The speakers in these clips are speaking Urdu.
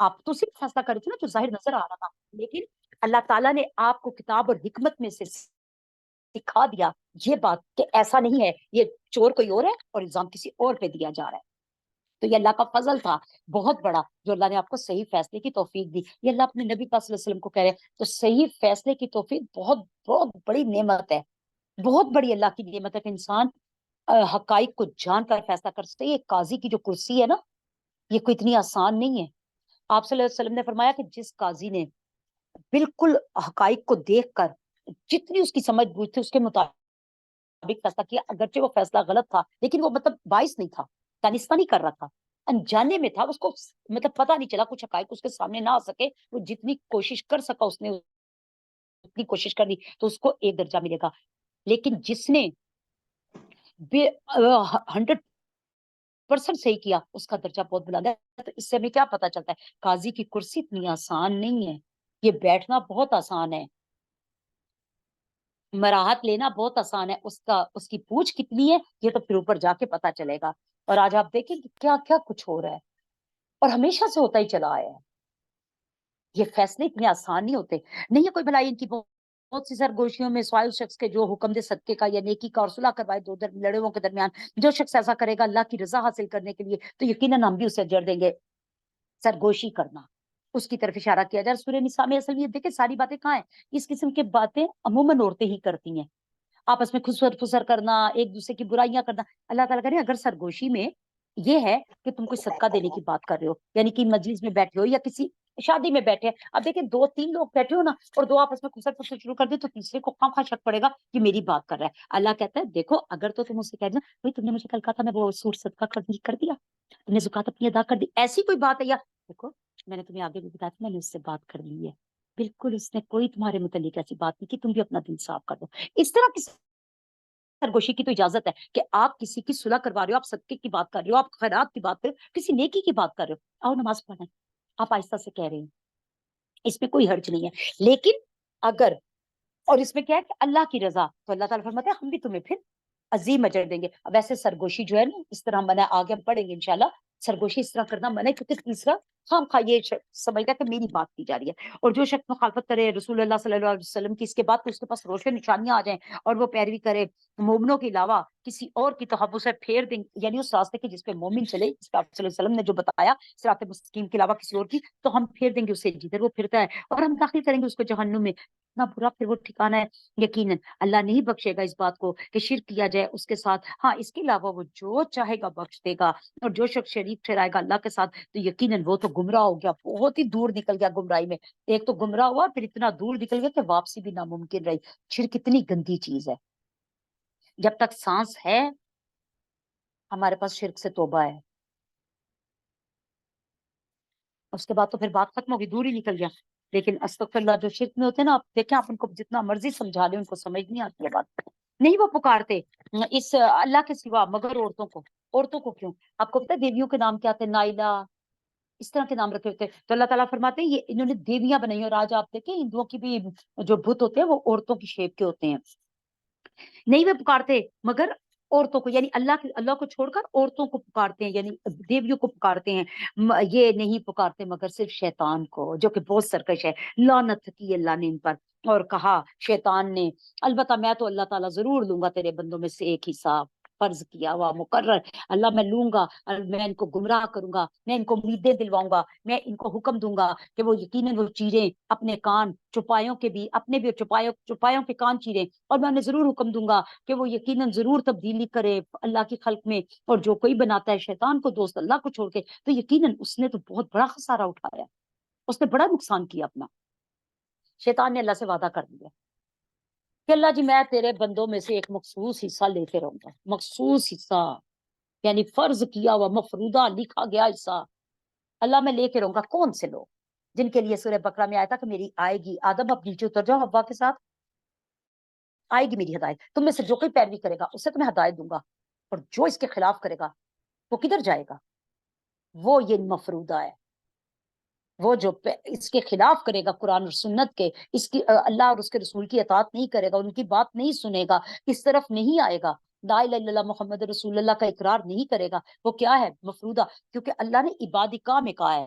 آپ تو صرف فیصلہ کر رہے تھے نا جو ظاہر نظر آ رہا تھا، لیکن اللہ تعالیٰ نے آپ کو کتاب اور حکمت میں سے سکھا دیا یہ بات کہ ایسا نہیں ہے، یہ چور کوئی اور ہے اور الزام کسی اور پہ دیا جا رہا ہے۔ تو یہ اللہ کا فضل تھا بہت بڑا، جو اللہ نے آپ کو صحیح فیصلے کی توفیق دی۔ یہ اللہ اپنے نبی پاک صلی اللہ علیہ وسلم کو کہہ رہے ہیں، تو صحیح فیصلے کی توفیق بہت بہت بڑی نعمت ہے، بہت بڑی اللہ کی نعمت ہے کہ انسان حقائق کو جان کر فیصلہ کر سکتے۔ یہ قاضی کی جو کرسی ہے نا، یہ کوئی اتنی آسان نہیں ہے۔ آپ صلی اللہ علیہ وسلم نے فرمایا کہ جس قاضی نے بالکل حقائق کو دیکھ کر جتنی اس کی سمجھ بوجھ تھی اس کے مطابق فیصلہ کیا، اگرچہ وہ فیصلہ غلط تھا لیکن وہ مطلب باعث نہیں تھا، دانستہ نہیں کر رہا تھا، انجانے میں تھا، اس کو مطلب پتہ نہیں چلا، کچھ حقائق اس کے سامنے نہ آ سکے، وہ جتنی کوشش کر سکا اس نے اتنی کوشش کر دی تو اس کو ایک درجہ ملے گا۔ لیکن جس نے 100% صحیح کیا اس کا درجہ بہت بلند ہے۔ تو اس سے ہمیں کیا پتا چلتا ہے؟ قاضی کی کرسی اتنی آسان نہیں ہے، یہ بیٹھنا بہت آسان ہے، مراحت لینا بہت آسان ہے، اس کی پوچھ کتنی ہے یہ تو پھر اوپر جا کے پتا چلے گا۔ اور آج آپ دیکھیں کہ کیا کیا کچھ ہو رہا ہے اور ہمیشہ سے ہوتا ہی چلا آیا ہے۔ یہ فیصلے اتنے آسان نہیں ہوتے، نہیں ہے کوئی بھلائی ان کی بہت سی سرگوشیوں میں سوائے شخص کے جو حکم دے صدقے کا یا نیکی کا اور صلح کروائے دو لڑے ہوئوں کے درمیان، جو شخص ایسا کرے گا اللہ کی رضا حاصل کرنے کے لیے تو یقیناً ہم بھی اسے اجر دیں گے۔ سرگوشی کرنا، اس کی طرف اشارہ کیا جائے سورہ نساء میں۔ اصل یہ دیکھیں ساری باتیں کہاں ہیں؟ اس قسم کی باتیں عموماً عورتیں ہی کرتی ہیں، آپس میں خسر فسر کرنا، ایک دوسرے کی برائیاں کرنا۔ اللہ تعالیٰ کہہ رہے ہیں اگر سرگوشی میں یہ ہے کہ تم کوئی صدقہ دینے کی بات کر رہے ہو، یعنی کہ مجلس میں بیٹھے ہو یا کسی شادی میں بیٹھے ہیں، اب دیکھیں 2-3 لوگ بیٹھے ہو نا اور دو آپس میں خسر فسر شروع کر دے تو تیسرے کو خواہ شک پڑے گا کہ میری بات کر رہا ہے۔ اللہ کہتا ہے دیکھو اگر تو تم اسے کہہ دینا بھائی تم نے مجھے کل کہا تھا میں وہ سوٹ صدقہ کر دیا، تم نے زکات اپنی ادا کر دی، ایسی کوئی بات ہے، یا دیکھو میں نے تمہیں آگے بھی بتایا تھا میں نے اس سے بات کر لی ہے، بالکل اس نے کوئی تمہارے متعلق ایسی بات نہیں کی، تم بھی اپنا دل صاف کر دو۔ اس طرح کی سرگوشی کی تو اجازت ہے کہ آپ کسی کی صلح کروا رہے ہو، آپ صدقے کی بات کر رہے ہو، آپ خیرات کی بات کر رہے ہو، کسی نیکی کی بات کر رہے ہو، آؤ نماز پڑھیں، آپ آہستہ سے کہہ رہے ہیں، اس میں کوئی حرج نہیں ہے۔ لیکن اگر اور اس میں کیا ہے کہ اللہ کی رضا، تو اللہ تعالیٰ فرماتے ہیں ہم بھی تمہیں پھر عظیم اجر دیں گے۔ اب ایسے سرگوشی جو ہے نا اس طرح منع، آگے ہم پڑھیں گے انشاءاللہ، سرگوشی اس طرح کرنا منع ہے کیونکہ تیسرا خام خواہ یہ سمجھتا ہے کہ میری بات کی جا رہی ہے، اور جو شخص مخالفت کرے رسول اللہ صلی اللہ علیہ وسلم کی اس کے بعد تو اس کے پاس روشن نشانیاں آ جائیں اور وہ پیروی کرے مومنوں کے علاوہ کسی اور کی، تو ہم اسے پھیر دیں، یعنی اس راستے کی جس پہ مومن چلے، جس پہ آپ صلی اللہ علیہ وسلم نے جو بتایا صراط مستقیم کے علاوہ کسی اور کی، تو ہم پھیر دیں گے اسے جدھر وہ پھرتا ہے اور ہم داخل کریں گے اس کو جہنم میں، اتنا برا پھر وہ ٹھکانا ہے۔ یقیناً اللہ نہیں بخشے گا اس بات کو کہ شرک کیا جائے اس کے ساتھ، ہاں اس کے علاوہ وہ جو چاہے گا بخش دے گا، اور جو شخص شریک ٹھہرائے گا اللہ کے ساتھ تو یقیناً وہ تو گمراہ ہو گیا، بہت ہی دور نکل گیا گمراہی میں، ایک تو گمراہ ہوا پھر اتنا دور نکل گیا کہ واپسی بھی ناممکن رہی۔ شرک اتنی گندی چیز ہے، جب تک سانس ہے ہمارے پاس شرک سے توبہ ہے، اس کے بعد تو پھر بات ختم ہوگی، دور ہی نکل گیا۔ لیکن استغفر اللہ جو شرک میں ہوتے ہیں نا، آپ دیکھیں آپ ان کو جتنا مرضی سمجھا لیں ان کو سمجھ نہیں آتی ہے بات، نہیں وہ پکارتے اس اللہ کے سوا مگر عورتوں کو۔ عورتوں کو کیوں؟ آپ کو پتہ ہے دیویوں کے نام کیا تھے؟ نائلہ، اس طرح کے نام رکھے ہوتے ہیں۔ تو اللہ تعالیٰ فرماتے ہیں یہ انہوں نے دیویاں بنائی، اور آج آپ دیکھیں ہندوؤں کی بھی جو بت ہوتے ہیں وہ عورتوں کی شیپ کے ہوتے ہیں، نہیں وہ پکارتے مگر عورتوں کو، یعنی اللہ کو چھوڑ کر عورتوں کو پکارتے ہیں، یعنی دیویوں کو پکارتے ہیں۔ یہ نہیں پکارتے مگر صرف شیطان کو جو کہ بہت سرکش ہے، لعنت کی اللہ نے ان پر، اور کہا شیطان نے البتہ میں تو اللہ تعالیٰ ضرور لوں گا تیرے بندوں میں سے ایک حصہ، فرض کیا ہوا مقرر، اللہ میں لوں گا، اور میں ان کو گمراہ کروں گا، میں ان کو امیدیں دلواؤں گا، میں ان کو حکم دوں گا کہ وہ یقیناً وہ چیریں اپنے کان، چوپایوں کے بھی اپنے بھی، چوپایوں کے کان چیریں، اور میں انہیں ضرور حکم دوں گا کہ وہ یقیناً ضرور تبدیلی کرے اللہ کی خلق میں، اور جو کوئی بناتا ہے شیطان کو دوست اللہ کو چھوڑ کے تو یقیناً اس نے تو بہت بڑا خسارہ اٹھایا، اس نے بڑا نقصان کیا اپنا۔ شیطان نے اللہ سے وعدہ کر دیا کہ اللہ جی میں تیرے بندوں میں سے ایک مخصوص حصہ لیتے رہوں گا، مخصوص حصہ یعنی فرض کیا ہوا مفروضہ لکھا گیا حصہ اللہ میں لے کے رہوں گا۔ کون سے لوگ؟ جن کے لیے سورہ بقرہ میں آیا تھا کہ میری آئے گی، آدم اب نیچے اتر جاؤ حوا کے ساتھ، آئے گی میری ہدایت، تم میں سے جو کوئی پیروی کرے گا اسے تمہیں ہدایت دوں گا، اور جو اس کے خلاف کرے گا وہ کدھر جائے گا؟ وہ یہ مفروضہ ہے، وہ جو اس کے خلاف کرے گا قرآن اور سنت کے، اس کی اللہ اور اس کے رسول کی اطاعت نہیں کرے گا، ان کی بات نہیں سنے گا، اس طرف نہیں آئے گا، لا الہ الا اللہ محمد رسول اللہ کا اقرار نہیں کرے گا، وہ کیا ہے؟ مفروضہ، کیونکہ اللہ نے عبادکا میں کہا ہے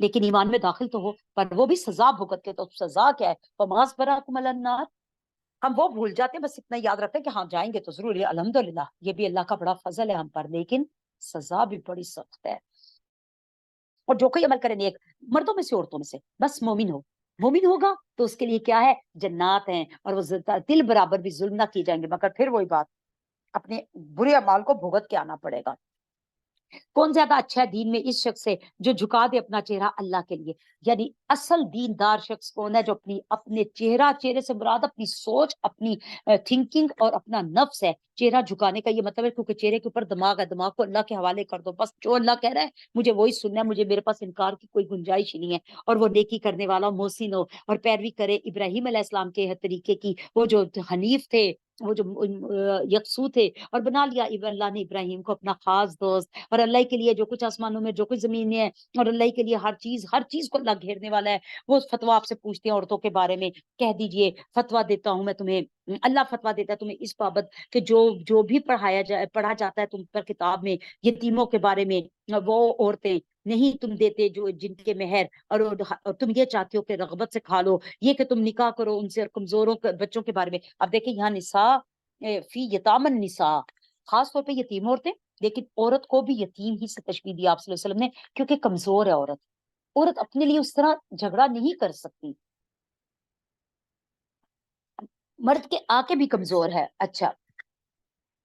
لیکن ایمان میں داخل تو ہو، پر وہ بھی سزا بھگت کے، تو سزا کیا ہے؟ فماس براکم النار. ہم وہ بھول جاتے ہیں، بس اتنا یاد رکھتے ہیں کہ ہاں جائیں گے تو ضرور، الحمدللہ یہ بھی اللہ کا بڑا فضل ہے ہم پر، لیکن سزا بھی بڑی سخت ہے. اور جو کوئی عمل کرے نیک، مردوں میں سے عورتوں میں سے، بس مومن ہو، مومن ہوگا تو اس کے لیے کیا ہے؟ جنات ہیں، اور وہ دل برابر بھی ظلم نہ کی جائیں گے. مگر پھر وہی بات، اپنے برے اعمال کو بھگت کے آنا پڑے گا. کون زیادہ اچھا ہے دین میں اس شخص سے جو جھکا دے اپنا چہرہ اللہ کے لیے؟ یعنی اصل دیندار شخص کون ہے؟ جو اپنے چہرے سے مراد اپنی سوچ، اپنی تھنکنگ اور اپنا نفس ہے. چہرہ جھکانے کا یہ مطلب ہے کیونکہ چہرے کے اوپر دماغ ہے، دماغ کو اللہ کے حوالے کر دو، بس جو اللہ کہہ رہا ہے مجھے وہی سننا ہے، مجھے میرے پاس انکار کی کوئی گنجائش ہی نہیں ہے. اور وہ نیکی کرنے والا محسن ہو اور پیروی کرے ابراہیم علیہ السلام کے طریقے کی، وہ جو حنیف تھے، وہ جو یکسو تھے، اور بنا لیا اللہ نے ابراہیم کو اپنا خاص دوست. اور اللہ کے لیے جو کچھ آسمانوں میں، جو کچھ زمین میں ہے، اور اللہ کے لیے ہر چیز کو اللہ گھیرنے والا ہے. وہ فتویٰ آپ سے پوچھتے ہیں عورتوں کے بارے میں، کہہ دیجئے فتویٰ دیتا ہوں میں تمہیں، اللہ فتویٰ دیتا ہے تمہیں اس بابت کہ جو بھی پڑھا جاتا ہے تم پر کتاب میں یتیموں کے بارے میں، وہ عورتیں نہیں تم دیتے جو جن کے مہر، اور تم یہ چاہتے ہو کہ رغبت سے کھا لو، یہ کہ تم نکاح کرو ان سے، اور کمزوروں بچوں کے بارے میں. اب دیکھیں یہاں نساء فی یتام النساء، خاص طور پہ یتیم عورتیں، لیکن عورت کو بھی یتیم ہی سے تشبیہ دی آپ صلی اللہ علیہ وسلم نے، کیونکہ کمزور ہے عورت. عورت اپنے لیے اس طرح جھگڑا نہیں کر سکتی، مرد کے آ کے بھی کمزور ہے. اچھا،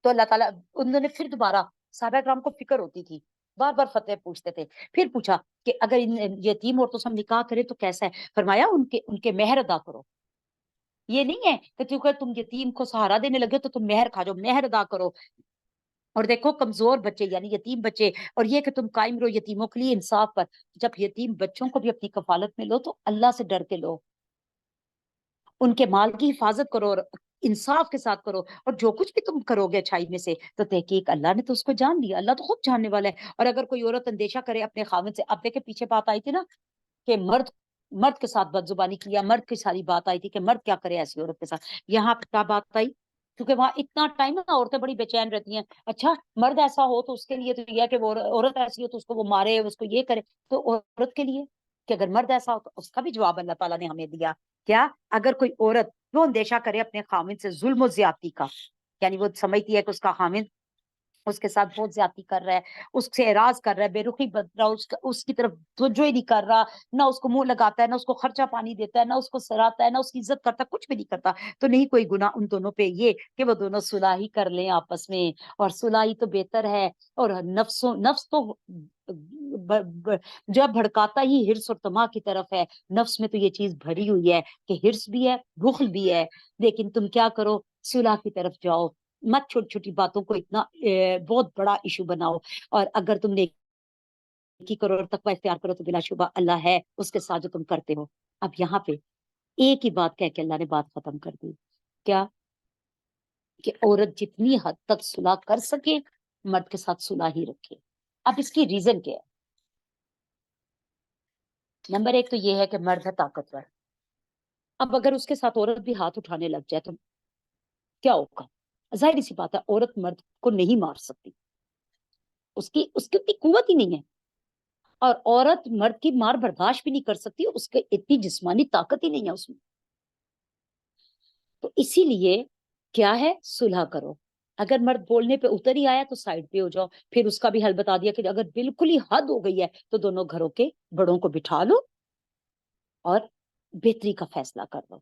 تو اللہ تعالیٰ، انہوں نے پھر دوبارہ، صحابہ کرام کو فکر ہوتی تھی، بار بار فتوے پوچھتے تھے. پھر پوچھا کہ اگر ان یتیم عورتوں سے ہم نکاح کریں تو کیسا ہے؟ فرمایا ان کے مہر ادا کرو. یہ نہیں ہے کہ کیونکہ تم یتیم کو سہارا دینے لگے تو تم مہر کھا جاؤ، مہر ادا کرو. اور دیکھو کمزور بچے یعنی یتیم بچے، اور یہ کہ تم قائم رہو یتیموں کے لیے انصاف پر. جب یتیم بچوں کو بھی اپنی کفالت میں لو تو اللہ سے ڈر کے لو، ان کے مال کی حفاظت کرو اور انصاف کے ساتھ کرو. اور جو کچھ بھی تم کرو گے اچھائی میں سے تو تحقیق اللہ نے تو اس کو جان لیا، اللہ تو خود جاننے والا ہے. اور اگر کوئی عورت اندیشہ کرے اپنے خاوند سے، اب دیکھیں پیچھے بات آئی تھی نا کہ مرد کے ساتھ بد زبانی کیا، مرد کی ساری بات آئی تھی کہ مرد کیا کرے ایسی عورت کے ساتھ. یہاں پہ کیا بات آئی؟ کیونکہ وہاں اتنا ٹائم ہے نا، عورتیں بڑی بے چین رہتی ہیں. اچھا، مرد ایسا ہو تو اس کے لیے تو یہ ہے کہ وہ عورت ایسی ہو تو اس کو وہ مارے، اس کو یہ کرے. تو عورت کے لیے کہ اگر مرد ایسا ہو تو اس کا بھی جواب اللہ تعالیٰ نے ہمیں دیا. کیا؟ اگر کوئی عورت وہ اندیشہ کرے اپنے خامند سے ظلم و زیادتی کا، یعنی وہ سمجھتی ہے کہ اس کا خامند اس کے ساتھ بہت زیادتی کر رہا ہے، اس سے اعراض کر رہا ہے، بے رخی بد رہا، اس کی طرف توجہ ہی نہیں کر رہا، نہ اس کو منہ لگاتا ہے، نہ اس کو خرچہ پانی دیتا ہے، نہ اس کو سراتا ہے، نہ اس کی عزت کرتا، کچھ بھی نہیں کرتا، تو نہیں کوئی گناہ ان دونوں پہ یہ کہ وہ دونوں صلح ہی کر لیں آپس میں. اور صلح ہی تو بہتر ہے. اور نفس تو جب بھڑکاتا ہی ہرس اور طمع کی طرف ہے. نفس میں تو یہ چیز بھری ہوئی ہے کہ ہرس بھی ہے، بخل بھی ہے. لیکن تم کیا کرو؟ صلح کی طرف جاؤ، مت چھوٹی چھوٹی باتوں کو اتنا بہت بڑا ایشو بناؤ. اور اگر تم نیکی کرو اور تقوی اختیار کرو تو بلا شبہ اللہ ہے اس کے ساتھ جو تم کرتے ہو. اب یہاں پہ ایک ہی بات کہہ کے اللہ نے بات ختم کر دی. کیا؟ کہ عورت جتنی حد تک صلح کر سکے مرد کے ساتھ صلح ہی رکھے. اب اس کی ریزن کیا ہے؟ نمبر ایک تو یہ ہے کہ مرد ہے طاقتور. اب اگر اس کے ساتھ عورت بھی ہاتھ اٹھانے لگ جائے تو کیا ہوگا؟ ظاہر سی بات ہے عورت مرد کو نہیں مار سکتی، اس کی اتنی قوت ہی نہیں ہے. اور عورت مرد کی مار برداشت بھی نہیں کر سکتی، اس کے اتنی جسمانی طاقت ہی نہیں ہے اس میں. تو اسی لیے کیا ہے؟ صلح کرو. اگر مرد بولنے پہ اتر ہی آیا تو سائڈ پہ ہو جاؤ. پھر اس کا بھی حل بتا دیا کہ اگر بالکل ہی حد ہو گئی ہے تو دونوں گھروں کے بڑوں کو بٹھا لو اور بہتری کا فیصلہ کر لو.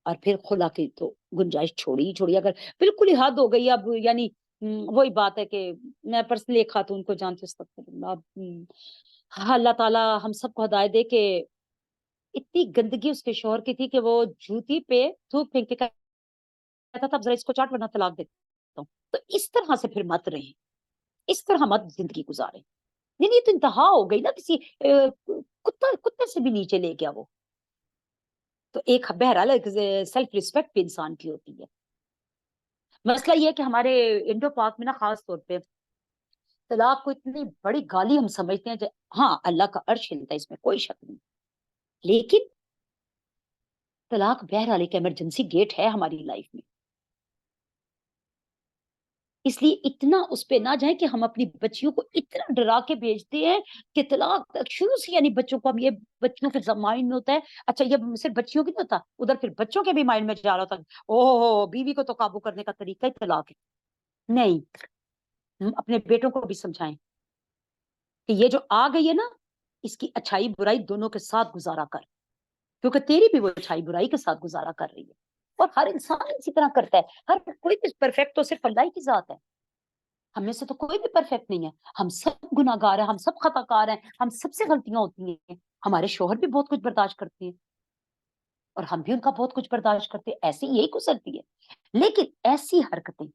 اور پھر خلا کی تو گنجائش چھوڑی. اگر بالکل ہی حد ہو گئی اب یعنی وہی بات ہے کہ میں پرسنلی ایک خاتون کو جانتی ہوں، اللہ تعالیٰ ہم سب کو ہدایت دے کہ اتنی گندگی اس کے شوہر کی تھی کہ وہ جوتی پہ تھوک پھینک کے کہتا تھا اب ذرا اس کو چاٹ ورنہ طلاق دیتا ہوں. تو اس طرح سے پھر مت رہیں، اس طرح مت زندگی گزاریں. نہیں یہ تو انتہا ہو گئی نا، کسی کتے سے بھی نیچے لے گیا وہ. تو ایک بہرحال سیلف ریسپیکٹ بھی انسان کی ہوتی ہے. مسئلہ یہ ہے کہ ہمارے انڈو پاک میں نا خاص طور پہ طلاق کو اتنی بڑی گالی ہم سمجھتے ہیں کہ ہاں اللہ کا عرش ہلتا ہے، اس میں کوئی شک نہیں. لیکن طلاق بہرحال ایک ایمرجنسی گیٹ ہے ہماری لائف میں. اس لیے اتنا اس پہ نہ جائیں کہ ہم اپنی بچیوں کو اتنا ڈرا کے بھیجتے ہیں کہ طلاق تک شروع سے، یعنی بچوں کو اب یہ بچوں کے مائنڈ میں ہوتا ہے، اچھا یہ صرف بچیوں کی نہیں ہوتا، ادھر پھر بچوں کے بھی مائنڈ میں جا رہا ہوتا ہے، او بیوی کو تو قابو کرنے کا طریقہ ہی طلاق ہے۔ نہیں، ہم اپنے بیٹوں کو بھی سمجھائیں کہ یہ جو آ گئی ہے نا، اس کی اچھائی برائی دونوں کے ساتھ گزارا کر، کیونکہ تیری بھی وہ اچھائی برائی کے ساتھ گزارا کر رہی ہے، اور ہر انسان اسی طرح کرتا ہے، ہر کوئی بھی پرفیکٹ تو صرف اللہ کی ذات ہے، ہم میں سے تو کوئی بھی پرفیکٹ نہیں ہے، ہم سب گناہ گار ہیں، ہم سب خطا کار ہیں، ہم سب سے غلطیاں ہوتی ہیں، ہمارے شوہر بھی بہت کچھ برداشت کرتے ہیں اور ہم بھی ان کا بہت کچھ برداشت کرتے ہیں، ایسی یہی گزرتی ہے، لیکن ایسی حرکتیں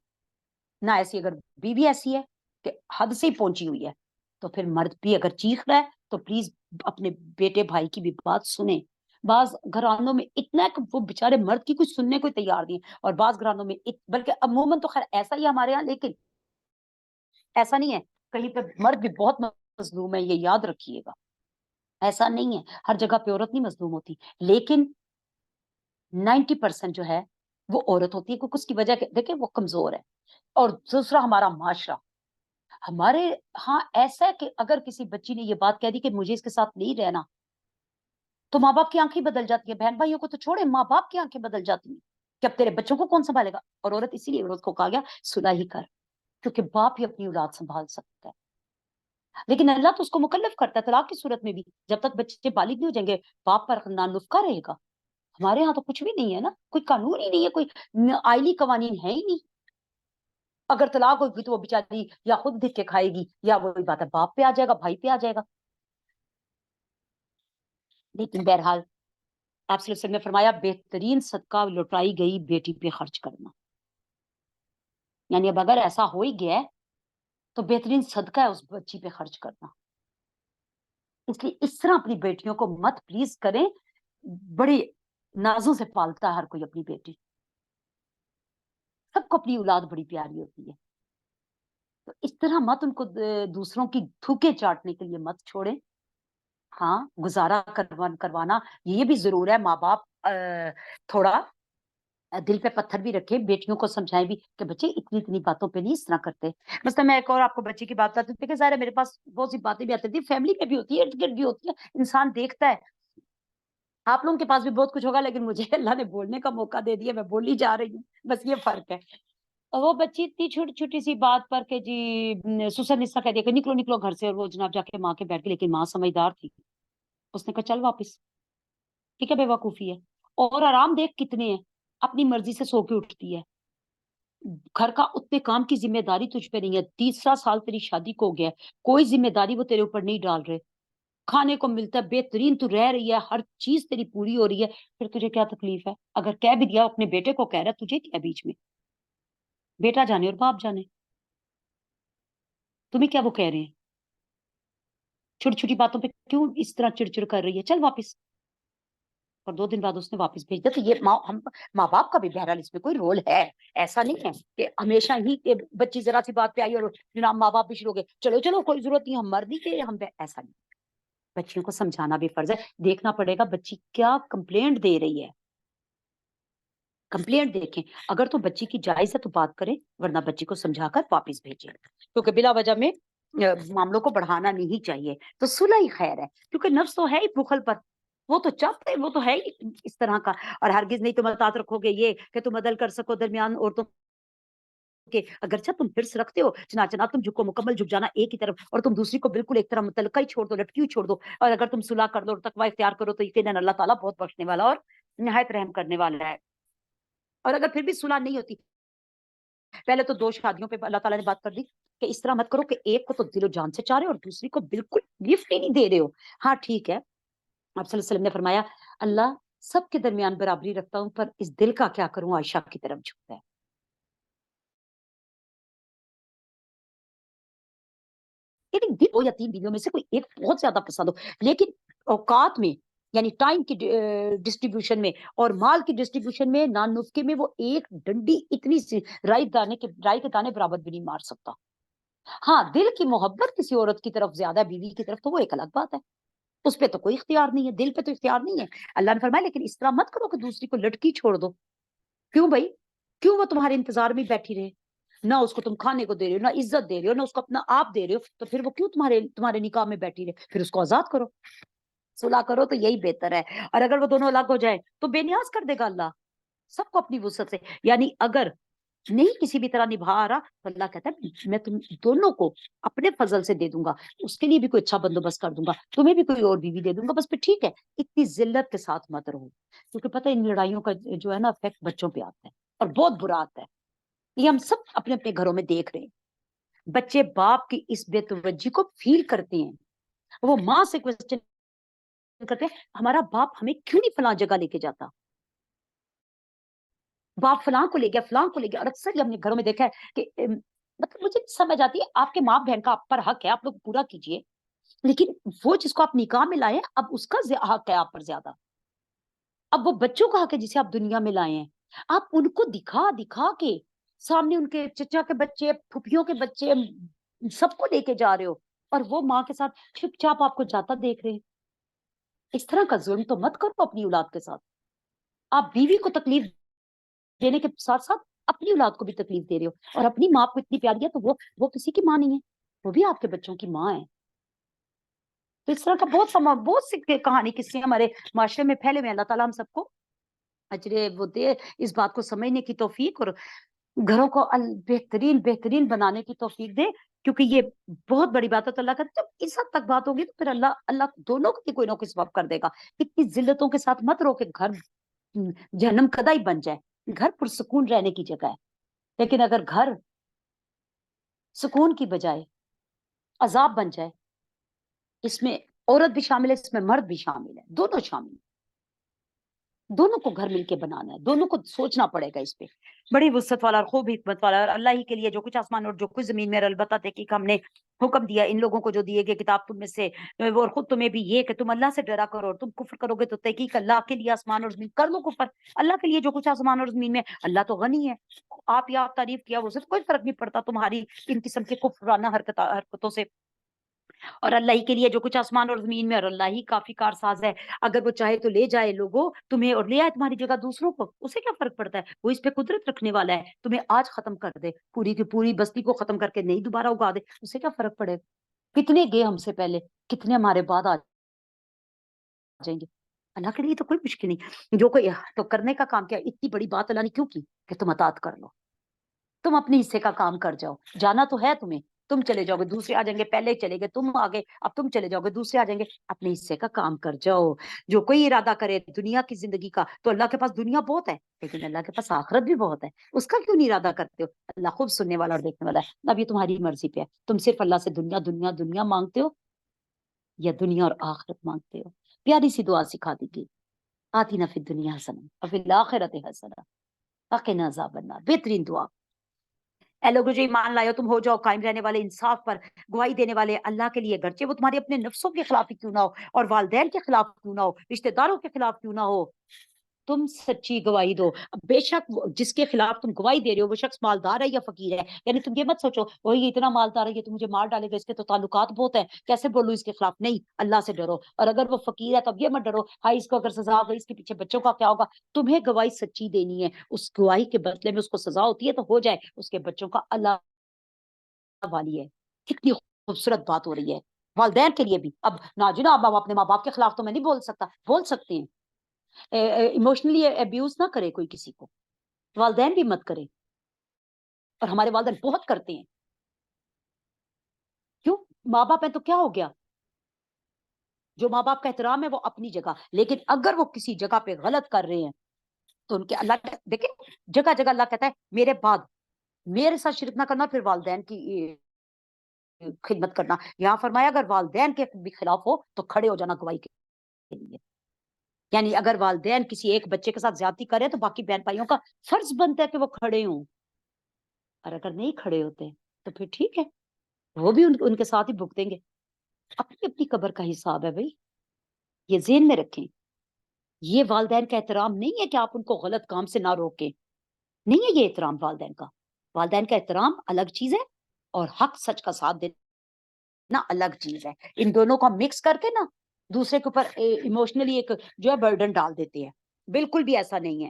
نہ، ایسی اگر بیوی ایسی ہے کہ حد سے ہی پہنچی ہوئی ہے، تو پھر مرد بھی اگر چیخ رہا ہے تو پلیز اپنے بیٹے بھائی کی بھی بات سنیں۔ بعض گھرانوں میں اتنا ہے کہ وہ بیچارے مرد کی کچھ سننے کو تیار نہیں، اور بعض گھرانوں میں بلکہ عموماً تو خیر ایسا ہی ہمارے یہاں، لیکن ایسا نہیں ہے، کہیں پہ مرد بھی بہت مظلوم ہے، یہ یاد رکھیے گا، ایسا نہیں ہے، ہر جگہ پہ عورت نہیں مظلوم ہوتی، لیکن 90% جو ہے وہ عورت ہوتی ہے، کیونکہ اس کی وجہ دیکھیں وہ کمزور ہے، اور دوسرا ہمارا معاشرہ، ہمارے ہاں ایسا ہے کہ اگر کسی بچی نے یہ بات کہہ دی کہ مجھے اس کے ساتھ نہیں رہنا، تو ماں باپ کی آنکھیں بدل جاتی ہیں، بہن بھائیوں کو تو چھوڑے، ماں باپ کی آنکھیں بدل جاتی ہیں کہ اب تیرے بچوں کو کون سنبھالے گا، اور عورت اسی لیے عورت کو کہا گیا صلح ہی کر، کیونکہ باپ ہی اپنی اولاد سنبھال سکتا ہے، لیکن اللہ تو اس کو مکلف کرتا ہے طلاق کی صورت میں بھی، جب تک بچے بالغ نہیں ہو جائیں گے باپ پر نانفقہ رہے گا۔ ہمارے ہاں تو کچھ بھی نہیں ہے نا، کوئی قانون ہی نہیں ہے، کوئی آئلی قوانین ہے ہی نہیں، اگر طلاق ہوگی تو وہ بیچاری یا خود دھکے کھائے گی، یا وہی بات ہے باپ پہ آ جائے گا، بھائی پہ آ جائے گا۔ لیکن بہرحال آپ صلی اللہ علیہ وسلم نے فرمایا بہترین صدقہ لوٹائی گئی بیٹی پہ خرچ کرنا، یعنی اب اگر ایسا ہو ہی گیا ہے تو بہترین صدقہ ہے اس بچی پہ خرچ کرنا، اس لیے اس طرح اپنی بیٹیوں کو مت پلیز کریں، بڑی نازوں سے پالتا ہے ہر کوئی اپنی بیٹی، سب کو اپنی اولاد بڑی پیاری ہوتی ہے، تو اس طرح مت ان کو دوسروں کی تھوکے چاٹنے کے لیے مت چھوڑیں۔ ہاں گزارا کروانا یہ بھی ضرور ہے، ماں باپ تھوڑا دل پہ پتھر بھی رکھے، بیٹیوں کو سمجھائیں بھی کہ بچے اتنی اتنی باتوں پہ نہیں اس طرح کرتے، مثلا میں ایک اور آپ کو بچے کی بات بتاتی ہوں کہ ظاہر ہے میرے پاس بہت سی باتیں بھی آتی تھی، فیملی میں بھی ہوتی ہے، ارد گرد بھی ہوتی ہے، انسان دیکھتا ہے، آپ لوگوں کے پاس بھی بہت کچھ ہوگا، لیکن مجھے اللہ نے بولنے کا موقع دے دیا، میں بولی جا رہی ہوں، بس یہ فرق ہے۔ اور وہ بچی اتنی چھوٹی چھوٹی سی بات پر کہ جی سسر نسا کہہ دیا کہ نکلو نکلو گھر سے، اور وہ جناب جا کے ماں کے بیٹھ گئی، لیکن ماں سمجھدار تھی، اس نے کہا چل واپس، ٹھیک ہے بے وقوفی ہے، اور آرام دیکھ کتنے ہیں، اپنی مرضی سے سو کے اٹھتی ہے، گھر کا اتنے کام کی ذمہ داری تجھ پہ نہیں ہے، 3 سال تیری شادی کو ہو گیا ہے، کوئی ذمہ داری وہ تیرے اوپر نہیں ڈال رہے، کھانے کو ملتا ہے بہترین، تو رہ رہی ہے، ہر چیز تیری پوری ہو رہی ہے، پھر تجھے کیا تکلیف ہے؟ اگر کہہ بھی دیا اپنے بیٹے کو کہہ رہا ہے، تجھے کیا بیچ میں؟ بیٹا جانے اور باپ جانے، تمہیں کیا وہ کہہ رہے ہیں؟ چھوٹی چھوٹی باتوں پہ کیوں اس طرح چڑچڑ کر رہی ہے؟ چل واپس، اور 2 دن بعد اس نے واپس بھیج دیا، تو یہ ماں باپ کا بھی بہرحال اس میں کوئی رول ہے، ایسا نہیں ہے کہ ہمیشہ ہی کہ بچی ذرا سی بات پہ آئی اور جناب ماں باپ بھی شروع ہو گئے چلو چلو کوئی ضرورت نہیں، ہم مرد ہی کے ہم ایسا نہیں، بچیوں کو سمجھانا بھی فرض ہے، دیکھنا پڑے گا بچی کیا کمپلینٹ دے رہی ہے، کمپلینٹ دیکھیں، اگر تو بچی کی جائز ہے تو بات کریں، ورنہ بچی کو سمجھا کر واپس بھیجیں، کیونکہ بلا وجہ میں معاملوں کو بڑھانا نہیں چاہیے، تو صلح ہی خیر ہے، کیونکہ نفس تو ہے ہی بخل پر، وہ تو چاہتے ہیں، وہ تو ہے ہی اس طرح کا، اور ہرگز نہیں تم اطاعت رکھو گے یہ کہ تم عدل کر سکو درمیان عورتوں کے، اگرچہ تم حرص رکھتے ہو، چنانچہ تم جھکو، مکمل جھک جانا ایک ہی طرف، اور تم دوسری کو بالکل ایک طرح متلقہ ہی چھوڑ دو، لٹکی ہوئی چھوڑ دو، اور اگر تم صلح کر دو اور تقوی اختیار کرو تو یقیناً اللہ تعالیٰ بہت بخشنے والا اور نہایت رحم کرنے والا ہے، اور اگر پھر بھی صلح نہیں ہوتی، پہلے تو 2 شادیوں پہ اللہ تعالیٰ نے بات کر دی کہ اس طرح مت کرو کہ ایک کو تو دل و جان سے چاہ رہے ہو اور دوسری کو بالکل گفٹ ہی نہیں دے رہے ہو، ہاں ٹھیک ہے، آپ صلی اللہ علیہ وسلم نے فرمایا اللہ سب کے درمیان برابری رکھتا ہوں، پر اس دل کا کیا کروں، عائشہ کی طرف جھکتا ہے، یعنی 2 یا 3 بیویوں میں سے کوئی ایک بہت زیادہ پسند ہو، لیکن اوقات میں، یعنی ٹائم کی ڈسٹریبیوشن میں اور مال کی ڈسٹریبیوشن میں، نان نسخے میں، وہ ایک ڈنڈی اتنی سی رائی کے دانے برابر بھی نہیں مار سکتا، ہاں دل کی محبت کسی عورت کی طرف زیادہ بیوی کی طرف تو وہ ایک الگ بات ہے، اس پہ تو کوئی اختیار نہیں ہے، دل پہ تو اختیار نہیں ہے، اللہ نے فرمایا لیکن اس طرح مت کرو کہ دوسری کو لٹکی چھوڑ دو، کیوں بھائی، کیوں وہ تمہارے انتظار میں بیٹھی رہے، نہ اس کو تم کھانے کو دے رہے ہو، نہ عزت دے رہے ہو، نہ اس کو اپنا آپ دے رہے ہو، تو پھر وہ کیوں تمہارے نکاح میں بیٹھی رہے؟ پھر اس کو آزاد کرو، صلح کرو، تو یہی بہتر ہے۔ اور اگر وہ دونوں الگ ہو جائیں تو بے نیاز کر دے گا اللہ سب کو اپنی وسعت سے۔ یعنی اگر نہیں کسی بھی طرح نبھا رہا تو اللہ کہتا ہے میں تم دونوں کو اپنے فضل سے دے دوں گا، اس کے لیے بھی کوئی اچھا بندوبست کر دوں گا، تمہیں بھی کوئی اور بیوی دے دوں گا، بس پھر ٹھیک ہے، اتنی ذلت کے ساتھ مت رہو، کیونکہ پتہ ہے ان لڑائیوں کا جو ہے نا افیکٹ بچوں پہ آتا ہے اور بہت برا آتا ہے۔ یہ ہم سب اپنے اپنے گھروں میں دیکھ رہے ہیں، بچے باپ کی اس بے توجہی کو فیل کرتے ہیں، وہ ماں سے کوسچن کرتے ہیں ہمارا باپ ہمیں کیوں نہیں فلاں جگہ لے کے جاتا، باپ فلاں کو لے گیا، فلاں کو لے گیا۔ اور اکثر یہ ہم نے گھروں میں دیکھا ہے کہ مطلب مجھے سمجھ آتی ہے آپ کے ماں بہن کا آپ پر حق ہے، آپ لوگ پورا کیجئے، لیکن وہ جس کو آپ نکاح میں لائے اب اس کا حق ہے آپ پر زیادہ، اب وہ بچوں کا حق ہے جسے آپ دنیا میں لائے ہیں، آپ ان کو دکھا دکھا کے سامنے ان کے چچا کے بچے، پھوپھیوں کے بچے، سب کو لے کے جا رہے ہو، اور وہ ماں کے ساتھ چپ چاپ آپ کو جاتا دیکھ رہے ہیں۔ اس طرح کا ظلم تو مت کرو اپنی اولاد کے ساتھ، آپ بیوی کو تکلیف دینے کے ساتھ ساتھ اپنی اولاد کو بھی تکلیف دے رہے ہو، اور اپنی ماں کو اتنی پیاری ہے تو وہ کسی کی ماں نہیں ہے، وہ بھی آپ کے بچوں کی ماں ہے۔ تو اس طرح کا بہت سی کہانی قصے ہمارے معاشرے میں پھیلے ہوئے ہیں۔ اللہ تعالیٰ ہم سب کو اجرے وہ دے، اس بات کو سمجھنے کی توفیق، اور گھروں کو بہترین بہترین بنانے کی توفیق دے، کیونکہ یہ بہت بڑی بات ہے۔ تو اللہ کہتا ہے جب اس حد تک بات ہوگی تو پھر اللہ دونوں کی کوئی نہ کوئی سبب کر دے گا۔ اتنی ذلتوں کے ساتھ مت رو کہ گھر جہنم کدا ہی بن جائے۔ گھر پرسکون رہنے کی جگہ ہے، لیکن اگر گھر سکون کی بجائے عذاب بن جائے، اس میں عورت بھی شامل ہے، اس میں مرد بھی شامل ہے، دونوں شامل ہیں، دونوں کو گھر مل کے بنانا ہے، دونوں کو سوچنا پڑے گا اس پہ۔ بڑی وسعت والا اور خوب حکمت والا، اور اللہ ہی کے لیے جو کچھ آسمان اور جو کچھ زمین میں، البتہ تحقیق ہم نے حکم دیا ان لوگوں کو جو دیے گئے کتاب تم میں سے، اور خود تمہیں بھی یہ کہ تم اللہ سے ڈرا کرو، اور تم کفر کرو گے تو تحقیق اللہ کے لیے آسمان اور زمین کر لو کفر، اللہ کے لیے جو کچھ آسمان اور زمین میں، اللہ تو غنی ہے، آپ یا آپ تعریف کیا وہ سے کوئی فرق نہیں پڑتا تمہاری ان قسم کے کفرانہ حرکتوں سے، اور اللہ ہی کے لیے جو کچھ آسمان اور زمین میں، اور اللہ ہی کافی کارساز ہے، اگر وہ چاہے تو لے جائے لوگوں تمہیں اور لے آئے تمہاری جگہ دوسروں کو، اسے کیا فرق پڑتا ہے، وہ اس پہ قدرت رکھنے والا ہے، تمہیں آج ختم کر دے پوری کی پوری بستی کو ختم کر کے نہیں دوبارہ اگا دے، اسے کیا فرق پڑے گا؟ کتنے گئے ہم سے پہلے، کتنے ہمارے بعد آ جائیں گے، اللہ کے لیے تو کوئی مشکل نہیں۔ جو کوئی تو کرنے کا کام کیا، اتنی بڑی بات اللہ نے کیوں کی کہ تم اطاعت کر لو، تم اپنے حصے کا کام کر جاؤ، جانا تو ہے تمہیں، تم چلے جاؤ گے دوسرے آ جائیں گے، پہلے چلے گئے تم آگے، اب تم چلے جاؤ گے دوسرے آ جائیں گے، اپنے حصے کا کام کر جاؤ۔ جو کوئی ارادہ کرے دنیا کی زندگی کا، تو اللہ کے پاس دنیا بہت ہے، لیکن اللہ کے پاس آخرت بھی بہت ہے، اس کا کیوں نہیں ارادہ کرتے ہو؟ اللہ خوب سننے والا اور دیکھنے والا ہے۔ اب یہ تمہاری مرضی پہ ہے، تم صرف اللہ سے دنیا دنیا دنیا مانگتے ہو یا دنیا اور آخرت مانگتے ہو۔ پیاری سی دعا سکھا دی گئی، آتی نہ فی الدنیا حسنہ وفی الآخرۃ حسنہ وقنا عذاب النار، بہترین دعا۔ اے لوگو جو ایمان لائے ہو، تم ہو جاؤ قائم رہنے والے انصاف پر، گواہی دینے والے اللہ کے لیے، گرچہ وہ تمہارے اپنے نفسوں کے خلاف ہی کیوں نہ ہو، اور والدین کے خلاف کیوں نہ ہو، رشتہ داروں کے خلاف کیوں نہ ہو، تم سچی گواہی دو۔ بے شک جس کے خلاف تم گواہی دے رہے ہو وہ شخص مالدار ہے یا فقیر ہے، یعنی تم یہ مت سوچو وہ یہ اتنا مالدار ہے یہ تو مجھے مار ڈالے گا، اس کے تو تعلقات بہت ہیں، کیسے بولوں اس کے خلاف، نہیں، اللہ سے ڈرو۔ اور اگر وہ فقیر ہے تب یہ مت ڈرو ہائی اس کو اگر سزا ہو گئی اس کے پیچھے بچوں کا کیا ہوگا، تمہیں گواہی سچی دینی ہے، اس گواہی کے بدلے میں اس کو سزا ہوتی ہے تو ہو جائے، اس کے بچوں کا اللہ والی ہے۔ کتنی خوبصورت بات ہو رہی ہے والدین کے لیے بھی۔ اب ناجنہ اب اپنے ماں باپ کے خلاف تو میں نہیں بول سکتا، بول سکتے ہیں، ایموشنلی ابیوز نہ کرے کوئی کسی کو، والدین بھی مت کرے، اور ہمارے والدین بہت کرتے ہیں، کیوں؟ ماں باپ ہے تو کیا ہو گیا، جو ماں باپ کا احترام ہے وہ اپنی جگہ، لیکن اگر وہ کسی جگہ پہ غلط کر رہے ہیں تو ان کے اللہ دیکھیں جگہ جگہ اللہ کہتا ہے میرے بعد میرے ساتھ شرک نہ کرنا، پھر والدین کی خدمت کرنا۔ یہاں فرمایا اگر والدین کے بھی خلاف ہو تو کھڑے ہو جانا گواہی کے لیے، یعنی اگر والدین کسی ایک بچے کے ساتھ زیادتی کرے تو باقی بہن بھائیوں کا فرض بنتا ہے کہ وہ کھڑے ہوں، اور اگر نہیں کھڑے ہوتے تو پھر ٹھیک ہے، وہ بھی ان کے ساتھ ہی بھگتیں گے۔ اپنی اپنی قبر کا حساب ہے بھائی، یہ ذہن میں رکھیں۔ یہ والدین کا احترام نہیں ہے کہ آپ ان کو غلط کام سے نہ روکیں، نہیں ہے یہ احترام والدین کا۔ والدین کا احترام الگ چیز ہے، اور حق سچ کا ساتھ دینا الگ چیز ہے۔ ان دونوں کو مکس کر کے نا دوسرے کے اوپر ایموشنلی ایک جو ہے برڈن ڈال دیتے ہیں، بالکل بھی ایسا نہیں ہے۔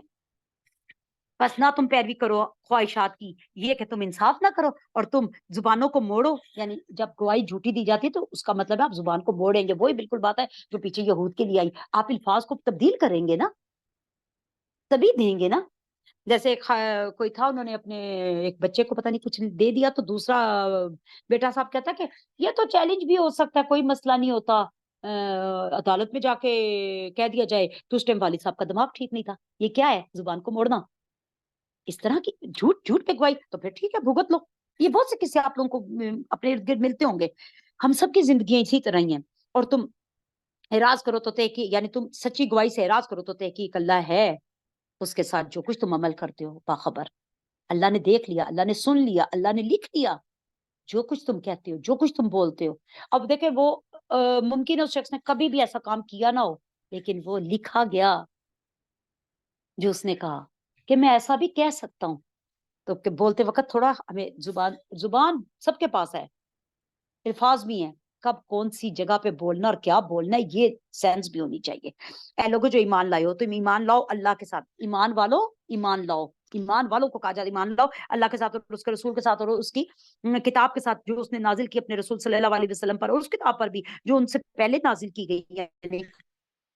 بس نہ تم پیروی کرو خواہشات کی، یہ کہ تم انصاف نہ کرو اور تم زبانوں کو موڑو. یعنی جب گواہی جھوٹی دی جاتی ہے تو اس کا مطلب ہے آپ زبان کو موڑیں گے. وہی بالکل بات ہے جو پیچھے یہود کے لیے آئی. آپ الفاظ کو تبدیل کریں گے نا تبھی دیں گے نا. جیسے کوئی تھا، انہوں نے اپنے ایک بچے کو پتہ نہیں کچھ دے دیا تو دوسرا بیٹا صاحب کہتا کہ یہ تو چیلنج بھی ہو سکتا ہے، کوئی مسئلہ نہیں ہوتا، عدالت میں جا کے کہہ دیا جائے. تو اس ٹائم والد صاحب کا دماغ ٹھیک نہیں تھا. یہ کیا ہے زبان کو موڑنا؟ اس طرح کی جھوٹ جھوٹ پہ گواہی تو پھر ٹھیک ہے بھگت لو. یہ بہت سے قصے آپ لوگوں کو اپنے ارد گرد ملتے ہوں گے. ہم سب کی زندگیاں اسی طرح ہی ہیں. اور تم اعراض کرو تو تحقیق، یعنی تم سچی گواہی سے اعراض کرو تو تحقیق اللہ ہے اس کے ساتھ جو کچھ تم عمل کرتے ہو باخبر. اللہ نے دیکھ لیا، اللہ نے سن لیا، اللہ نے لکھ لیا جو کچھ تم کہتے ہو، جو کچھ تم بولتے ہو. اب دیکھیں وہ ممکن ہے اس شخص نے کبھی بھی ایسا کام کیا نہ ہو، لیکن وہ لکھا گیا جو اس نے کہا کہ میں ایسا بھی کہہ سکتا ہوں. تو کہ بولتے وقت تھوڑا ہمیں زبان سب کے پاس ہے، الفاظ بھی ہیں، کب کون سی جگہ پہ بولنا اور کیا بولنا ہے یہ سینس بھی ہونی چاہیے. اے لوگوں جو ایمان لائے ہو تم ایمان لاؤ اللہ کے ساتھ. ایمان والو ایمان لاؤ. ایمان والوں کو کہا جاتا ہے ایمان لاؤ اللہ کے ساتھ اور اس کے رسول کے ساتھ اور اس کی کتاب کے ساتھ جو اس نے نازل کی اپنے رسول صلی اللہ علیہ وسلم پر، اور اس کتاب پر بھی جو ان سے پہلے نازل کی گئی ہے. یعنی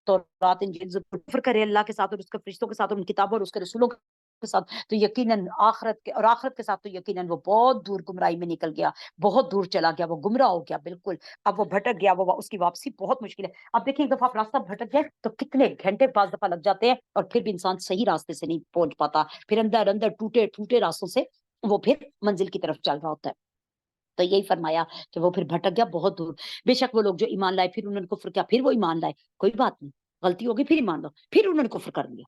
تورات انجیل زبور. کفر کرے اللہ کے ساتھ اور اس کے فرشتوں کے ساتھ اور ان کتابوں اور اس کے رسولوں کے ساتھ تو یقیناً آخرت کے ساتھ تو یقیناً وہ بہت دور گمراہی میں نکل گیا، بہت دور چلا گیا، وہ گمراہ ہو گیا بالکل. اب وہ بھٹک گیا، وہ اس کی واپسی بہت مشکل ہے. اب دیکھیں ایک دفعہ آپ راستہ بھٹک گئے تو کتنے گھنٹے بعض دفعہ لگ جاتے ہیں اور پھر بھی انسان صحیح راستے سے نہیں پہنچ پاتا. پھر اندر اندر ٹوٹے ٹوٹے راستوں سے وہ پھر منزل کی طرف چل رہا ہوتا ہے. تو یہی فرمایا کہ وہ پھر بھٹک گیا بہت دور. بے شک وہ لوگ جو ایمان لائے پھر انہوں نے کفر کیا، پھر وہ ایمان لائے، کوئی بات نہیں، غلطی ہوگی پھر ایمان لو، پھر انہوں نے کفر کر لیا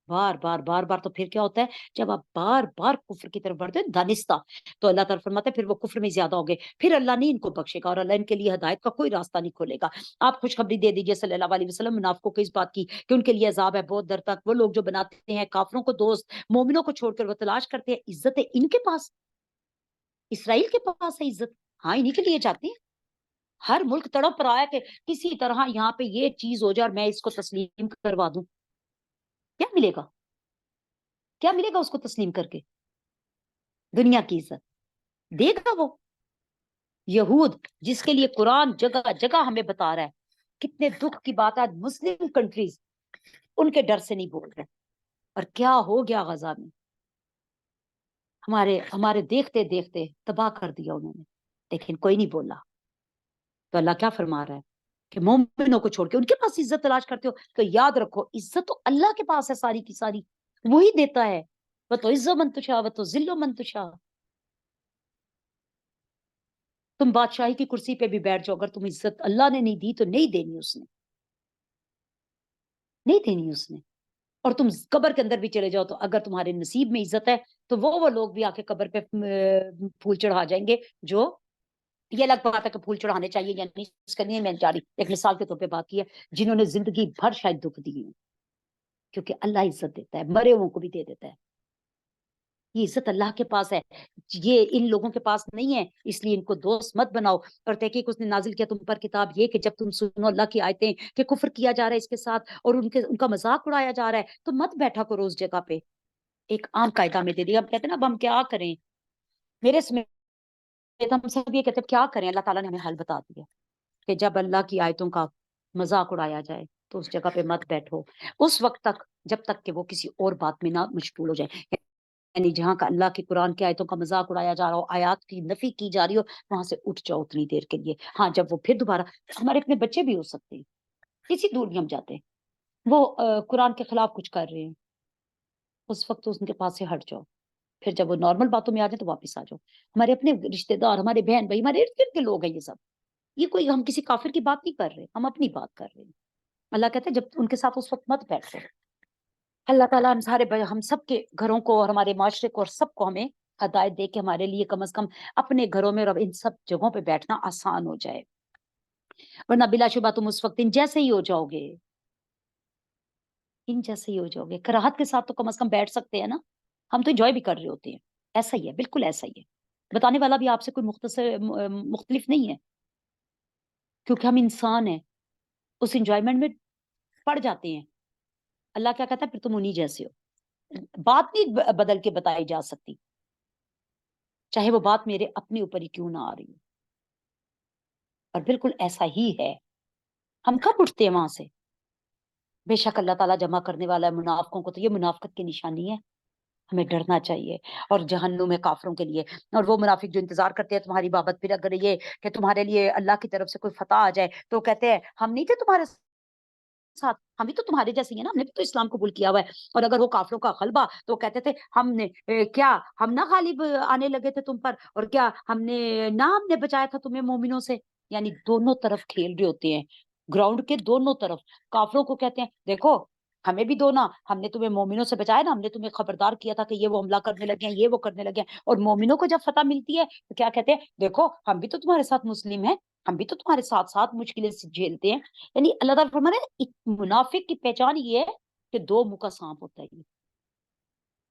بار بار بار بار. تو پھر کیا ہوتا ہے جب آپ بار بار کفر کی طرف بڑھتے ہیں دانستہ، تو اللہ تعالیٰ فرماتا ہے پھر وہ کفر میں زیادہ ہو گئے، پھر اللہ نہیں ان کو بخشے گا اور اللہ ان کے لیے ہدایت کا کوئی راستہ نہیں کھولے گا. آپ خوشخبری دے دیجئے صلی اللہ علیہ وسلم منافقوں کو اس بات کی کہ ان کے لیے عذاب ہے بہت دیر تک. وہ لوگ جو بناتے ہیں کافروں کو دوست، مومنوں کو چھوڑ کر وہ تلاش کرتے ہیں عزت ہے ان کے پاس، اسرائیل کے پاس ہے عزت، ہاں انہیں کے لیے جاتے ہیں. ہر ملک تڑپ رہا ہے کہ کسی طرح یہاں پہ یہ چیز ہو جائے اور میں اس کو تسلیم کروا دوں. کیا ملے گا؟ کیا ملے گا اس کو تسلیم کر کے؟ دنیا کی عزت دے گا وہ یہود جس کے لیے قرآن جگہ جگہ ہمیں بتا رہا ہے. کتنے دکھ کی بات ہے مسلم کنٹریز ان کے ڈر سے نہیں بول رہے. اور کیا ہو گیا غزہ میں، ہمارے دیکھتے دیکھتے تباہ کر دیا انہوں نے، لیکن کوئی نہیں بولا. تو اللہ کیا فرما رہا ہے کہ مومنوں کو چھوڑ کے ان کے پاس عزت تلاش کرتے ہو تو یاد رکھو عزت تو اللہ کے پاس ہے ساری کی ساری، وہی دیتا ہے. وہ تو عزت من تشاء وہ تو ذل من تشاء. تم بادشاہی کی کرسی پہ بھی بیٹھ جاؤ، اگر تم عزت اللہ نے نہیں دی تو نہیں دینی اس نے، نہیں دینی اس نے. اور تم قبر کے اندر بھی چلے جاؤ تو اگر تمہارے نصیب میں عزت ہے تو وہ لوگ بھی آ کے قبر پہ پھول چڑھا جائیں گے. جو یہ الگ بات ہے کہ پھول چڑھانے چاہیے یا نہیں، اس کا نہیں میں جا رہی، ایک مثال کے طور پہ بات کی ہے جنہوں نے زندگی بھر شاید دکھ دی، کیونکہ اللہ عزت دیتا ہے، مرے ہوئوں کو بھی دے دیتا ہے. یہ عزت اللہ کے پاس ہے، یہ ان لوگوں کے پاس نہیں ہے، اس لیے ان کو دوست مت بناؤ. اور تحقیق اس نے نازل کیا تم پر کتاب یہ کہ جب تم سنو اللہ کی آیتیں کہ کفر کیا جا رہا ہے اس کے ساتھ اور ان کا مذاق اڑایا جا رہا ہے تو مت بیٹھا کرو اس جگہ پہ. ایک عام قاعدہ میں دے دیا. ہم کہتے ہیں نا اب ہم کیا کریں، میرے سمیت ہم سب یہ کہتے ہیں کیا کریں. اللہ تعالیٰ نے ہمیں حل بتا دیا کہ جب اللہ کی آیتوں کا مذاق اڑایا جائے تو اس جگہ پہ مت بیٹھو اس وقت تک جب تک کہ وہ کسی اور بات میں نہ مشغول ہو جائے. یعنی جہاں کا اللہ کی قرآن کی آیتوں کا مذاق اڑایا جا رہا ہو، آیات کی نفی کی جا رہی ہو، وہاں سے اٹھ جاؤ اتنی دیر کے لیے. ہاں جب وہ پھر دوبارہ، ہمارے اپنے بچے بھی ہو سکتے ہیں کسی دور بھی ہم جاتے ہیں وہ قرآن کے خلاف کچھ کر رہے ہیں، اس وقت ان کے پاس سے ہٹ جاؤ. پھر جب وہ نارمل باتوں میں آ جائیں تو واپس آ جاؤ. ہمارے اپنے رشتے دار، ہمارے بہن بھائی، ہمارے ارد گرد کے لوگ ہیں یہ سب. یہ کوئی ہم کسی کافر کی بات نہیں کر رہے، ہم اپنی بات کر رہے ہیں. اللہ کہتے ہیں جب ان کے ساتھ اس وقت مت بیٹھو. اللہ تعالیٰ ہم سب کے گھروں کو اور ہمارے معاشرے کو اور سب کو ہمیں ہدایت دے کے ہمارے لیے کم از کم اپنے گھروں میں اور ان سب جگہوں پہ بیٹھنا آسان ہو جائے. ورنہ بلا شبہ تم اس وقت ان جیسے ہی ہو جاؤ گے، ان جیسے ہی ہو جاؤ گے. کراہت کے ساتھ تو کم از کم بیٹھ سکتے ہیں نا، ہم تو انجوائے بھی کر رہے ہوتے ہیں. ایسا ہی ہے، بالکل ایسا ہی ہے. بتانے والا بھی آپ سے کوئی مختلف نہیں ہے، کیونکہ ہم انسان ہیں، اس انجوائمنٹ میں پڑ جاتے ہیں. اللہ کیا کہتا ہے پھر تم انہی جیسے ہو. بات نہیں بدل کے بتائی جا سکتی، چاہے وہ بات میرے اپنے اوپر ہی کیوں نہ آ رہی ہو۔ اور بالکل ایسا ہی ہے، ہم کب اٹھتے ہیں وہاں سے؟ بے شک اللہ تعالیٰ جمع کرنے والا ہے منافقوں کو، تو یہ منافقت کی نشانی ہے، ہمیں ڈرنا چاہیے۔ اور جہنم ہے کافروں کے لیے، اور وہ منافق جو انتظار کرتے ہیں تمہاری بابت، پھر اگر یہ کہ تمہارے لیے اللہ کی طرف سے کوئی فتح آ جائے تو کہتے ہیں ہم نہیں تھے تمہارے ساتھ، ہم بھی تو تمہارے جیسے ہی ہیں نا، ہم نے بھی تو اسلام قبول کیا ہوا ہے۔ اور اگر وہ کافروں کا غلبہ، تو کہتے تھے ہم نے کیا ہم نہ غالب آنے لگے تھے تم پر، اور کیا ہم نے بچایا تھا تمہیں مومنوں سے؟ یعنی دونوں طرف کھیل رہے ہوتے ہیں، گراؤنڈ کے دونوں طرف۔ کافروں کو کہتے ہیں دیکھو ہمیں بھی دو نا، ہم نے تمہیں مومنوں سے بچایا نا، ہم نے تمہیں خبردار کیا تھا کہ یہ وہ حملہ کرنے لگے ہیں، یہ وہ کرنے لگے ہیں۔ اور مومنوں کو جب فتح ملتی ہے تو کیا کہتے ہیں، دیکھو ہم بھی تو تمہارے ساتھ مسلم ہیں، ہم بھی تو تمہارے ساتھ ساتھ مشکلیں جھیلتے ہیں۔ یعنی اللہ تعالیٰ فرما رہے ہیں منافق کی پہچان یہ ہے کہ دو منہ کا سانپ ہوتا ہے یہ۔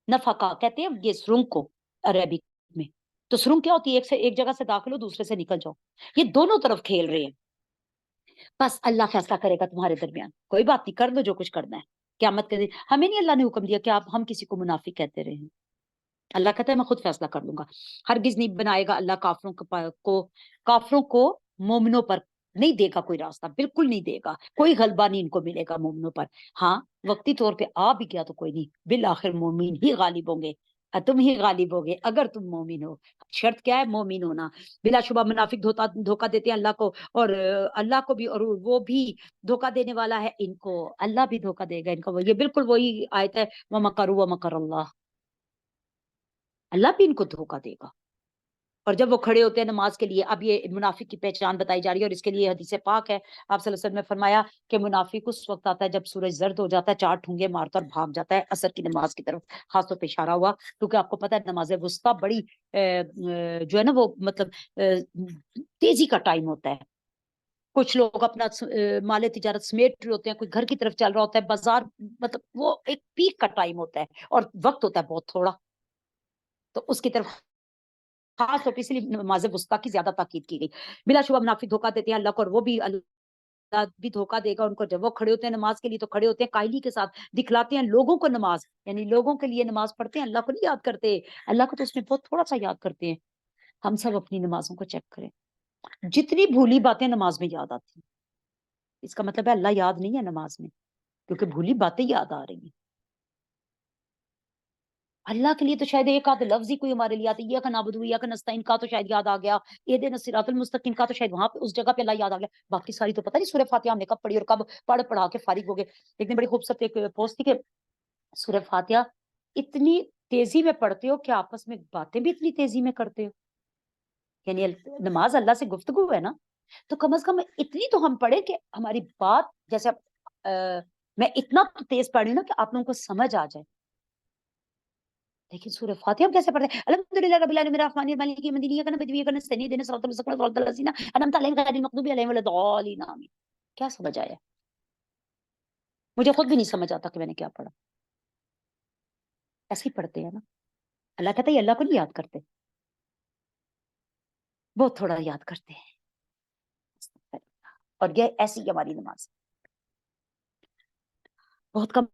نفقہ کہتے ہیں یہ سرنگ کو عربی میں، تو سرنگ کیا ہوتی ہے؟ ایک جگہ سے داخل ہو دوسرے سے نکل جاؤ، یہ دونوں طرف کھیل رہے ہیں۔ بس اللہ فیصلہ کرے گا تمہارے درمیان، کوئی بات نہیں، کر دو جو کچھ کرنا ہے۔ قیامت کے دن ہمیں نہیں اللہ نے حکم دیا کہ ہم کسی کو منافق کہتے رہے ہیں، اللہ کہتا ہے میں خود فیصلہ کر لوں گا۔ ہرگز نہیں بنائے گا اللہ کافروں کو مومنوں پر نہیں دے گا کوئی راستہ، بالکل نہیں دے گا، کوئی غلبہ نہیں ان کو ملے گا مومنوں پر۔ ہاں وقتی طور پہ آ بھی گیا تو کوئی نہیں، بالآخر مومن ہی غالب ہوں گے، تم ہی غالب ہوگے اگر تم مومن ہو۔ شرط کیا ہے؟ مومن ہونا۔ بلا شبہ منافق دھوکا دیتے ہیں اللہ کو، اور اللہ کو بھی، اور وہ بھی دھوکا دینے والا ہے ان کو، اللہ بھی دھوکا دے گا ان کو۔ یہ بالکل وہی آیت ہے وَمَكَرُوا وَمَكَرَ اللَّهُ، اللہ بھی ان کو دھوکا دے گا۔ اور جب وہ کھڑے ہوتے ہیں نماز کے لیے، اب یہ منافق کی پہچان بتائی جا رہی ہے، اور اس کے لیے حدیث پاک ہے، آپ صلی اللہ علیہ وسلم نے فرمایا کہ منافق اس وقت آتا ہے جب سورج زرد ہو جاتا ہے، چار ٹھونگے مارتا اور بھاگ جاتا ہے عصر کی نماز کی طرف، خاص طور پہ اشارہ ہوا کیونکہ آپ کو پتہ ہے نماز وسطیٰ بڑی جو ہے نا وہ مطلب تیزی کا ٹائم ہوتا ہے۔ کچھ لوگ اپنا مال تجارت سمیٹ رہے ہوتے ہیں، کوئی گھر کی طرف چل رہا ہوتا ہے، بازار، مطلب وہ ایک پیک کا ٹائم ہوتا ہے اور وقت ہوتا ہے بہت تھوڑا، تو اس کی طرف خاص طور پہ اس لیے نماز وسطیٰ کی زیادہ تاکید کی گئی۔ بلا شبہ منافق دھوکا دیتے ہیں اللہ کو، اور وہ بھی اللہ بھی دھوکا دے گا ان کو۔ جب وہ کھڑے ہوتے ہیں نماز کے لیے تو کھڑے ہوتے ہیں کائلی کے ساتھ، دکھلاتے ہیں لوگوں کو نماز، یعنی لوگوں کے لیے نماز پڑھتے ہیں، اللہ کو نہیں یاد کرتے۔ اللہ کو تو اس میں بہت تھوڑا سا یاد کرتے ہیں۔ ہم سب اپنی نمازوں کو چیک کریں، جتنی بھولی باتیں نماز میں یاد آتی ہیں، اس کا مطلب ہے اللہ یاد نہیں ہے نماز میں، کیونکہ بھولی باتیں یاد آ رہی ہیں۔ اللہ کے لیے تو شاید ایک آدھ لفظ ہی کوئی ہمارے لیے آتا ہے، ایاک نعبد و ایاک نستعین کا تو شاید یاد آ گیا، اہدنا الصراط المستقیم کا تو شاید وہاں پہ اس جگہ پہ اللہ یاد آ گیا، باقی ساری تو پتہ نہیں سورہ فاتحہ ہم نے کب پڑھی اور کب پڑھا کے فارغ ہو گئے۔ ایک دن بڑی خوبصورت ایک پوسٹ تھی کہ سورہ فاتحہ اتنی تیزی میں پڑھتے ہو کہ آپس میں باتیں بھی اتنی تیزی میں کرتے ہو، یعنی نماز اللہ سے گفتگو ہے نا، تو کم از کم اتنی تو ہم پڑھیں کہ ہماری بات جیسے میں اتنا تو تیز پڑھ رہی ہوں نا کہ آپ لوگوں کو سمجھ آ جائے۔ لیکن سورہ فاتحہ ہم کیسے پڑھتے ہیں؟ الحمدللہ رب العالمین الرحمن الرحیم مالک یوم الدین ایاک نعبد و ایاک نستعین اهدنا الصراط المستقیم صراط الذین انعمت علیہم غیر المغضوب علیہم ولا الضالین آمین۔ کیا سمجھ آیا؟ مجھے خود بھی نہیں سمجھ آتا کہ میں نے کیا پڑھا۔ ایسے ہی پڑھتے ہیں نا، اللہ کہتا ہے اللہ کو نہیں یاد کرتے، بہت تھوڑا یاد کرتے ہیں۔ اور یہ ایسی ہی ہماری نماز، بہت کم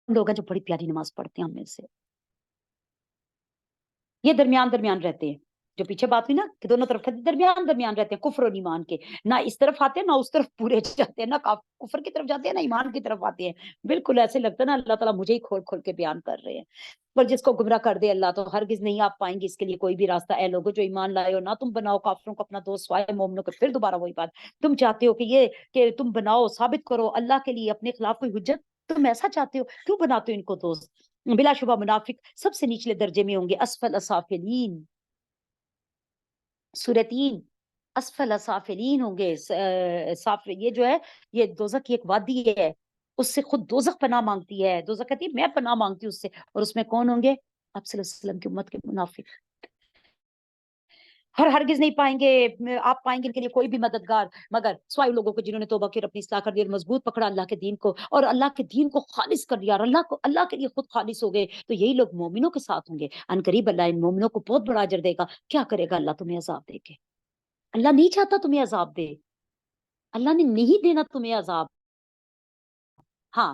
لوگ ہیں جو بڑی پیاری نماز پڑھتے ہیں ہم میں سے، یہ درمیان درمیان رہتے ہیں۔ جو پیچھے بات ہوئی نا کہ دونوں طرف درمیان درمیان رہتے ہیں کفر اور ایمان کے، نہ اس طرف آتے ہیں نہ اس طرف پورے جاتے ہیں، نہ کفر کی طرف جاتے ہیں نہ ایمان کی طرف آتے ہیں۔ بالکل ایسے لگتا ہے نا اللہ تعالیٰ مجھے ہی کھول کھول کے بیان کر رہے ہیں۔ پر جس کو گمراہ کر دے اللہ تو ہرگز نہیں آپ پائیں گے اس کے لیے کوئی بھی راستہ۔ اے لوگوں جو ایمان لائے ہو، نہ تم بناؤ کافروں کو اپنا دوست سوائے مومنوں کو۔ پھر دوبارہ وہی بات، تم چاہتے ہو کہ تم بناؤ، ثابت کرو اللہ کے لیے اپنے خلاف کوئی حجت، تم ایسا چاہتے ہو، کیوں بناتے ہو ان کو دوست؟ بلا شبہ منافق سب سے نچلے درجے میں ہوں گے، اسفل اسافلین، سورہ 3، اسفل سافلین ہوں گے۔ یہ جو ہے یہ دوزخ کی ایک وادی ہے، اس سے خود دوزخ پناہ مانگتی ہے، دوزخ کہتی ہے میں پناہ مانگتی ہوں اس سے، اور اس میں کون ہوں گے؟ آپ صلی اللہ علیہ وسلم کی امت کے منافق۔ ہرگز نہیں پائیں گے آپ پائیں گے ان کے لیے کوئی بھی مددگار مگر سوائے لوگوں کو جنہوں نے توبہ کی اور اپنی اصلاح کر دی اور مضبوط پکڑا اللہ کے دین کو، اور اللہ کے دین کو خالص کر لیا، اور اللہ کے لیے خود خالص ہو گئے، تو یہی لوگ مومنوں کے ساتھ ہوں گے۔ ان قریب اللہ ان مومنوں کو بہت بڑا اجر دے گا۔ کیا کرے گا اللہ تمہیں عذاب دے کے؟ اللہ نہیں چاہتا تمہیں عذاب دے، اللہ نے نہیں دینا تمہیں عذاب۔ ہاں